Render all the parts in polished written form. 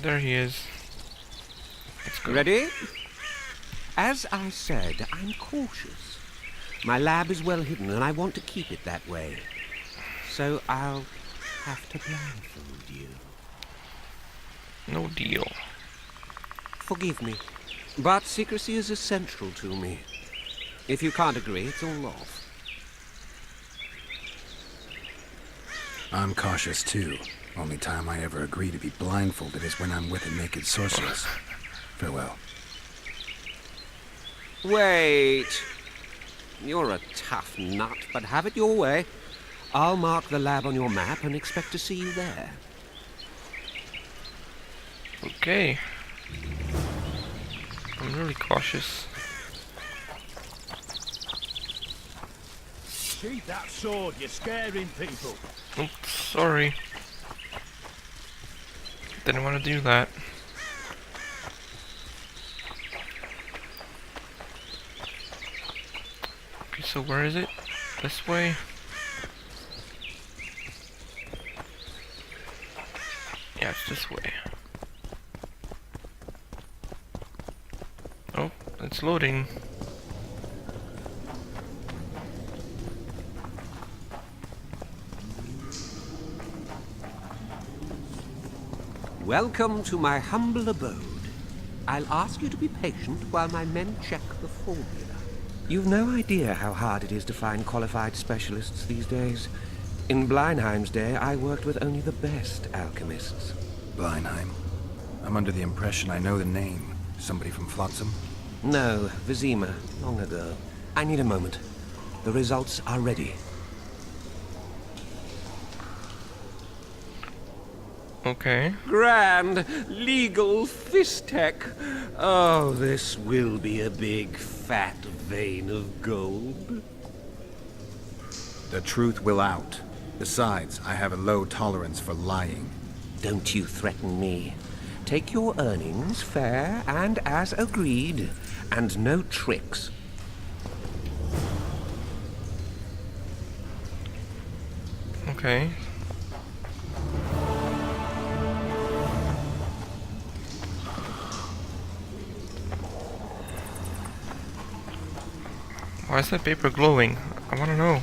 there he is. Let's go. Ready? As I said, I'm cautious. My lab is well hidden, and I want to keep it that way. So I'll have to blindfold you. No deal. Forgive me, but secrecy is essential to me. If you can't agree, it's all off. I'm cautious too. Only time I ever agree to be blindfolded is when I'm with a naked sorceress. Farewell. Wait. You're a tough nut, but have it your way. I'll mark the lab on your map and expect to see you there. Okay. I'm really cautious. Sheath that sword, you're scaring people. Oops, sorry. Didn't want to do that. Okay, so where is it? This way? Yeah, it's this way. Oh, it's loading. Welcome to my humble abode. I'll ask you to be patient while my men check the formula. You've no idea how hard it is to find qualified specialists these days. In Bleinheim's day, I worked with only the best alchemists. Bleinheim. I'm under the impression I know the name. Somebody from Flotsam? No, Vizima, long ago. I need a moment. The results are ready. Okay. Grand legal fistech. Oh, this will be a big fat vein of gold. The truth will out. Besides, I have a low tolerance for lying. Don't you threaten me. Take your earnings fair and as agreed, and no tricks. Okay. Why is that paper glowing? I want to know.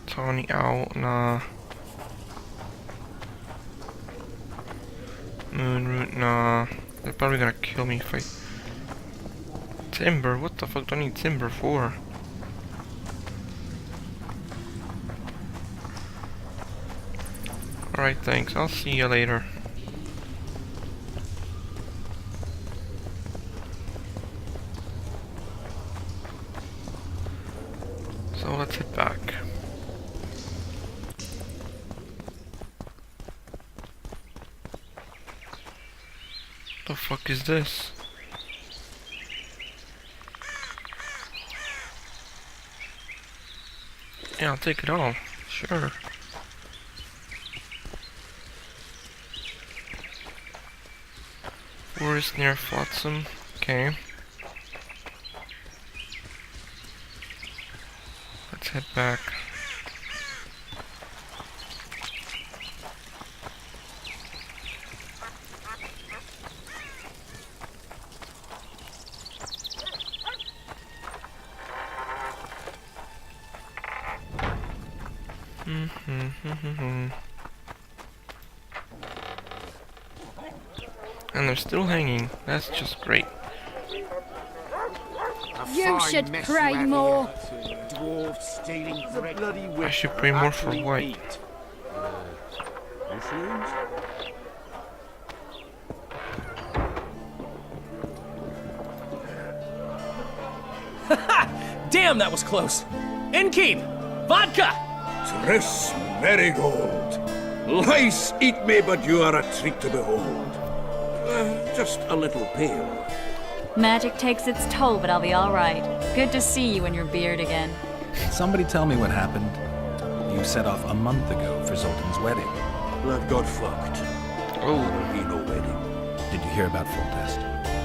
Tawny owl, nah. Moonroot, nah. They're probably gonna kill me if I... Timber? What the fuck do I need timber for? Alright, thanks. I'll see you later. So let's head back. The fuck is this? Yeah, I'll take it all. Sure. Forest near Flotsam. Okay. Let's head back. And they're still hanging. That's just great. You should pray more. I should pray more for what? Damn, that was close. Innkeep! Vodka! Tris Marigold. Lice eat me, but you are a treat to behold. Just a little pale. Magic takes its toll, but I'll be all right. Good to see you and your beard again. Somebody tell me what happened. You set off a month ago for Zoltan's wedding. That got fucked. Oh. There will be no wedding. Did you hear about Foltest?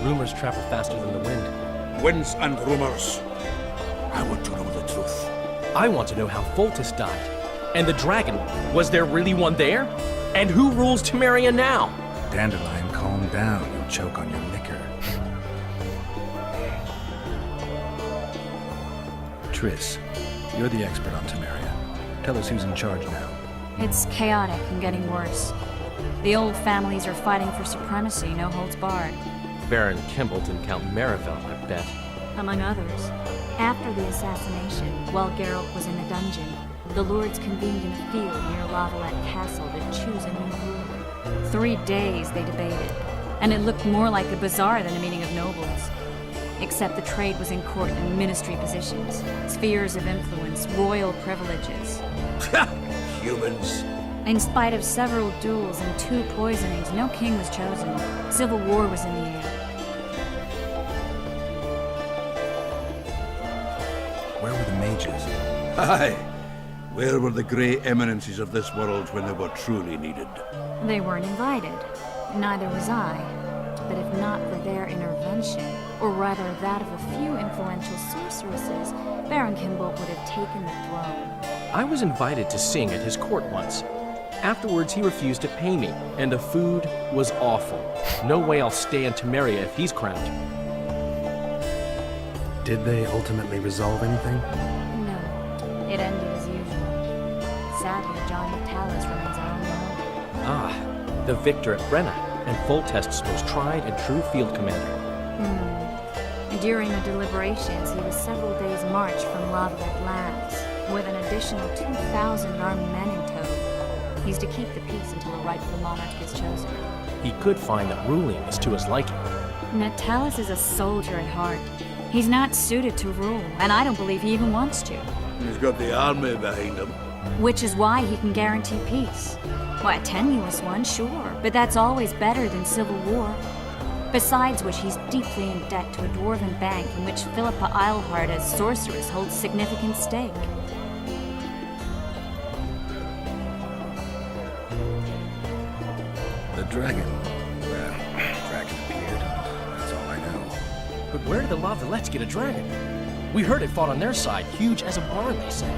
Rumors travel faster than the wind. Winds and rumors. I want to know the truth. I want to know how Foltest died. And the dragon, was there really one there? And who rules Temeria now? Dandelion, calm down. You'll choke on your liquor. Triss, you're the expert on Temeria. Tell us who's in charge now. It's chaotic and getting worse. The old families are fighting for supremacy, no holds barred. Baron Kimbolt and Count Marivelle, I bet. Among others. After the assassination, while Geralt was in the dungeon, the lords convened in a field near Lavalette Castle to choose a new ruler. 3 days they debated, and it looked more like a bazaar than a meeting of nobles. Except the trade was in court and ministry positions, spheres of influence, royal privileges. Humans. In spite of several duels and 2 poisonings, no king was chosen. Civil war was in the air. Where were the mages? Aye. Where were the grey eminences of this world when they were truly needed? They weren't invited. Neither was I. But if not for their intervention, or rather that of a few influential sorceresses, Baron Kimbolt would have taken the throne. I was invited to sing at his court once. Afterwards, he refused to pay me, and the food was awful. No way I'll stay in Temeria if he's crowned. Did they ultimately resolve anything? No, it ended as usual. Sadly, John Natalis remains our only hope. Ah, the victor at Brenna, and Foltest's most tried and true field commander. During the deliberations, he was several days' march from Lavalette Lands, with an additional 2,000 armed men in tow. He's to keep the peace until a rightful monarch is chosen. He could find that ruling is to his liking. Natalis is a soldier at heart. He's not suited to rule, and I don't believe he even wants to. He's got the army behind him. Which is why he can guarantee peace. Why, a tenuous one, sure, but that's always better than civil war. Besides which, he's deeply in debt to a dwarven bank in which Philippa Eilhart as sorceress holds significant stake. The dragon. Well, the dragon appeared, and that's all I know. But where did the Lavalettes get a dragon? We heard it fought on their side, huge as a barn, they say.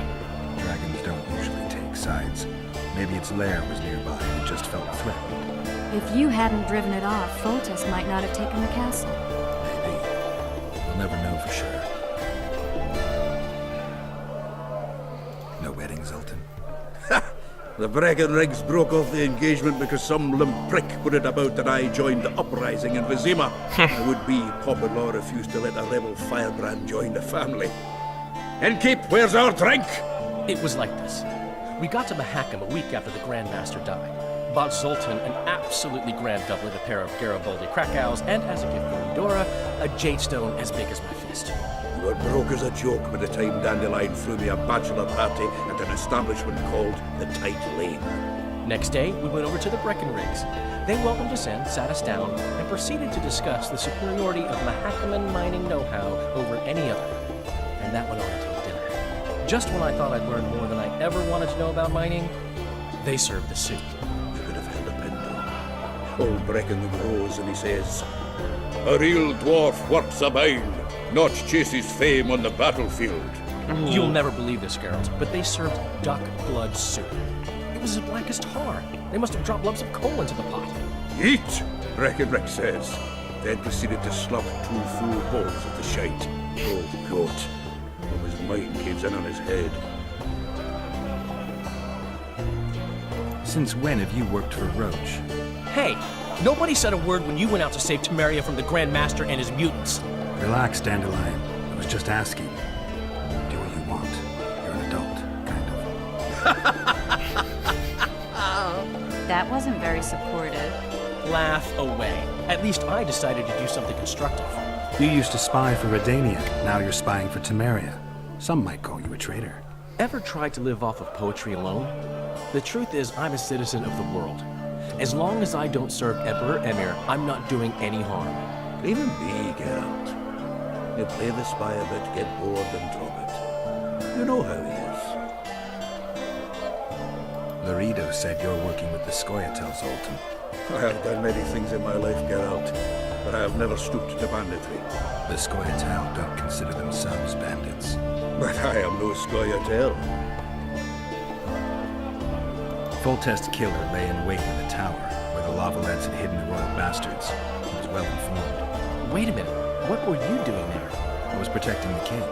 Dragons don't usually take sides. Maybe its lair was nearby and it just felt threatened. If you hadn't driven it off, Foltest might not have taken the castle. Maybe. We'll never know for sure. No wedding, Zoltan? The Breckenrigs broke off the engagement because some limp prick put it about that I joined the uprising in Vizima. I would be Poppin-Law refused to let a rebel firebrand join the family. Innkeep, where's our drink? It was like this. We got to Mahakam a week after the Grand Master died. Bought Zoltan an absolutely grand doublet, a pair of Garibaldi Krakows, and as a gift for Eudora, a jade stone as big as my fist. You were broke as a joke by the time Dandelion threw me a bachelor party at an establishment called the Tight Lane. Next day, we went over to the Breckenrigs. They welcomed us in, sat us down, and proceeded to discuss the superiority of Mahakaman mining know-how over any other. And that went on until dinner. Just when I thought I'd learned more than I ever wanted to know about mining, they served the soup. Old Breckenridge rose and he says, "A real dwarf works a mine, not chases fame on the battlefield." You'll never believe this, Geralt, but they served duck blood soup. It was as black as tar. They must have dropped lumps of coal into the pot. "Eat," Breckenridge says, then proceeded to slug 2 full bowls of the shite. Old goat. When his mind caves in on his head. Since when have you worked for Roach? Hey, nobody said a word when you went out to save Temeria from the Grand Master and his mutants. Relax, Dandelion. I was just asking. Do what you want. You're an adult, kind of. That wasn't very supportive. Laugh away. At least I decided to do something constructive. You used to spy for Redania. Now you're spying for Temeria. Some might call you a traitor. Ever tried to live off of poetry alone? The truth is, I'm a citizen of the world. As long as I don't serve Emperor Emir, I'm not doing any harm. Even me, Geralt. You play the spy a bit, get bored and drop it. You know how he is. Laredo said you're working with the Scoia'tael, Zoltan. I have done many things in my life, Geralt, but I have never stooped to banditry. The Scoia'tael don't consider themselves bandits. But I am no Scoia'tael. Foltest's killer lay in wait in the tower, where the Lavalettes had hidden the royal bastards. He was well informed. Wait a minute. What were you doing there? I was protecting the king.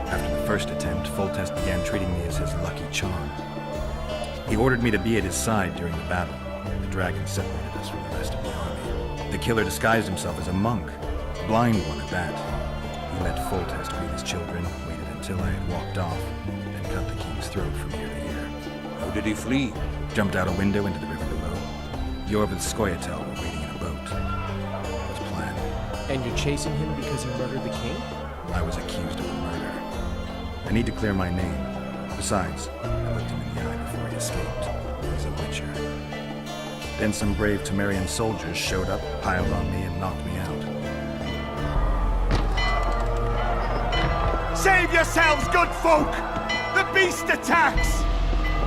After the first attempt, Foltest began treating me as his lucky charm. He ordered me to be at his side during the battle. The dragon separated us from the rest of the army. The killer disguised himself as a monk, a blind one at that. He let Foltest greet his children, waited until I had walked off, and cut the king's throat from ear to ear. How did he flee? Jumped out a window into the river below. Yorv and Skoyatel were waiting in a boat. It was planned. And you're chasing him because he murdered the king? I was accused of a murder. I need to clear my name. Besides, I looked him in the eye before he escaped. He's a witcher. Then some brave Temerian soldiers showed up, piled on me, and knocked me out. Save yourselves, good folk! The beast attacks!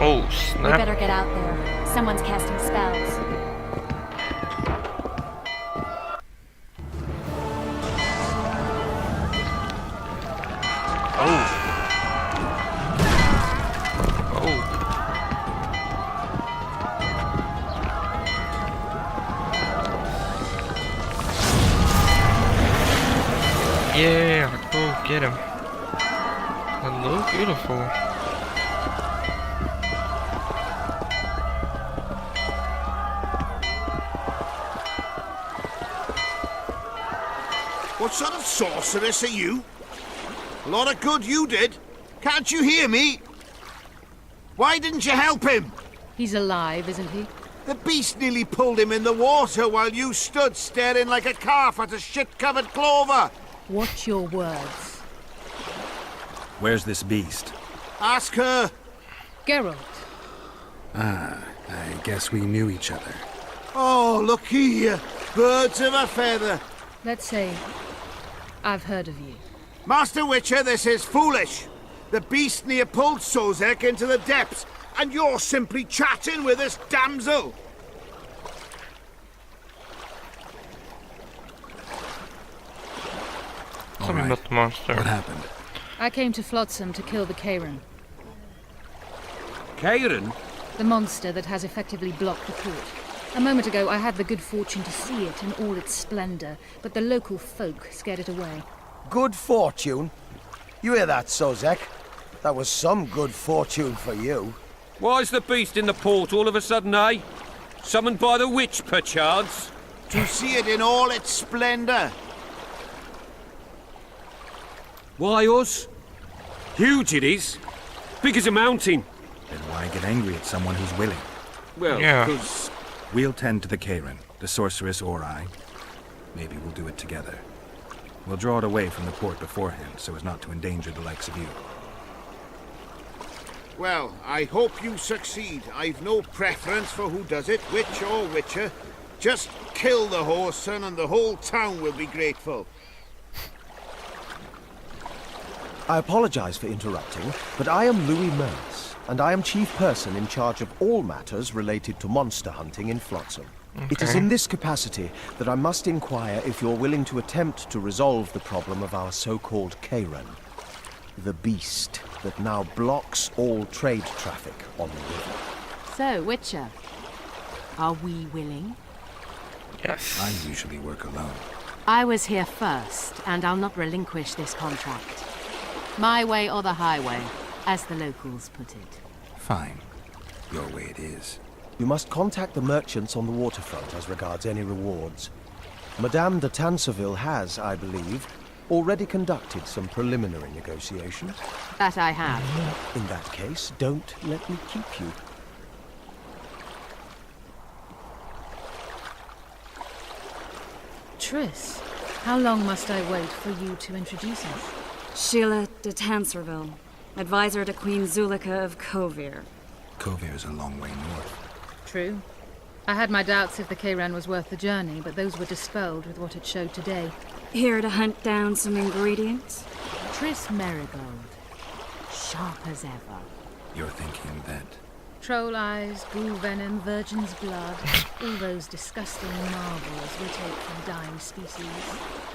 Oh, We snap. better get out there. Someone's casting spells. Oh. Yeah, go get him. Hello, beautiful. What sort of sorceress are you? A lot of good you did. Can't you hear me? Why didn't you help him? He's alive, isn't he? The beast nearly pulled him in the water while you stood staring like a calf at a shit-covered clover. Watch your words. Where's this beast? Ask her. Geralt, Ah, I guess we knew each other. Oh, look here. Birds of a feather. let's say I've heard of you. Master Witcher, this is foolish. The beast near pulled Sozek into the depths, and you're simply chatting with this damsel. Tell me Alright. about the monster. What happened? I came to Flotsam to kill the Karen, Kieran? the monster that has effectively blocked the port. A moment ago, I had the good fortune to see it in all its splendor, but the local folk scared it away. Good fortune? You hear that, Sozek? That was some good fortune for you. Why's the beast in the port all of a sudden, eh? Summoned by the witch, perchance? To see it in all its splendor. Why, us? Huge it is. Big as a mountain. Then why get angry at someone who's willing? Well, Yeah. 'cause We'll tend to the Karen, the sorceress or I. Maybe we'll do it together. We'll draw it away from the port beforehand so as not to endanger the likes of you. Well, I hope you succeed. I've no preference for who does it, witch or witcher. Just kill the whoreson and the whole town will be grateful. I apologize for interrupting, but I am Louis Merce, and I am chief person in charge of all matters related to monster hunting in Flotsam. It is in this capacity that I must inquire if you're willing to attempt to resolve the problem of our so-called Karen, the beast that now blocks all trade traffic on the river. So, Witcher, are we willing? Yes. I usually work alone. I was here first, and I'll not relinquish this contract. My way or the highway, as the locals put it. Fine. Your way it is. You must contact the merchants on the waterfront as regards any rewards. Madame de Tanserville has, I believe, already conducted some preliminary negotiations. That I have. In that case, don't let me keep you. Triss, how long must I wait for you to introduce us? Sheila de Tanserville, advisor to Queen Zulika of Kovir. Kovir's a long way north. True. I had my doubts if the Karen was worth the journey, but those were dispelled with what it showed today. Here to hunt down some ingredients? Triss Marigold, sharp as ever. You're thinking that... Troll eyes, ghoul venom, virgin's blood, all those disgusting marvels we take from dying species,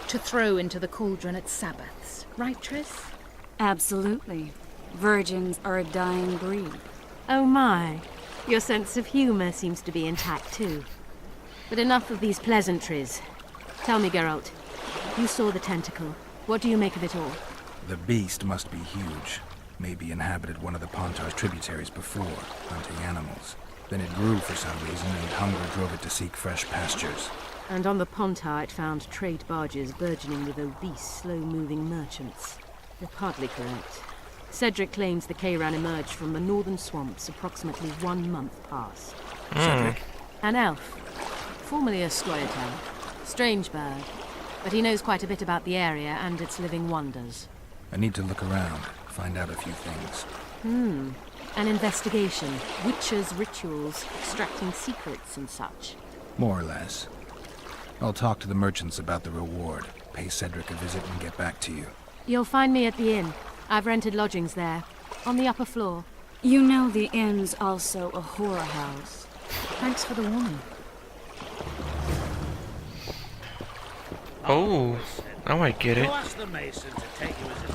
to throw into the cauldron at Sabbaths. Right, Triss? Absolutely. Virgins are a dying breed. Oh my, Your sense of humor seems to be intact too. But enough of these pleasantries. Tell me, Geralt, you saw the tentacle. What do you make of it all? The beast must be huge. Maybe inhabited one of the Pontar's tributaries before, hunting animals. Then it grew for some reason, and hunger drove it to seek fresh pastures. And on the Pontar it found trade barges burgeoning with obese, slow-moving merchants. You're partly correct. Cedric claims the Kayran emerged from the northern swamps approximately 1 month past. Cedric? An elf. Formerly a squatter. Strange bird. But he knows quite a bit about the area and its living wonders. I need to look around, find out a few things. An investigation. Witches' rituals, extracting secrets and such. More or less. I'll talk to the merchants about the reward, pay Cedric a visit and get back to you. You'll find me at the inn. I've rented lodgings there, on the upper floor. You know the inn's also a horror house. Thanks for the warning. Oh, now I get it. Go ask the mason to take you as a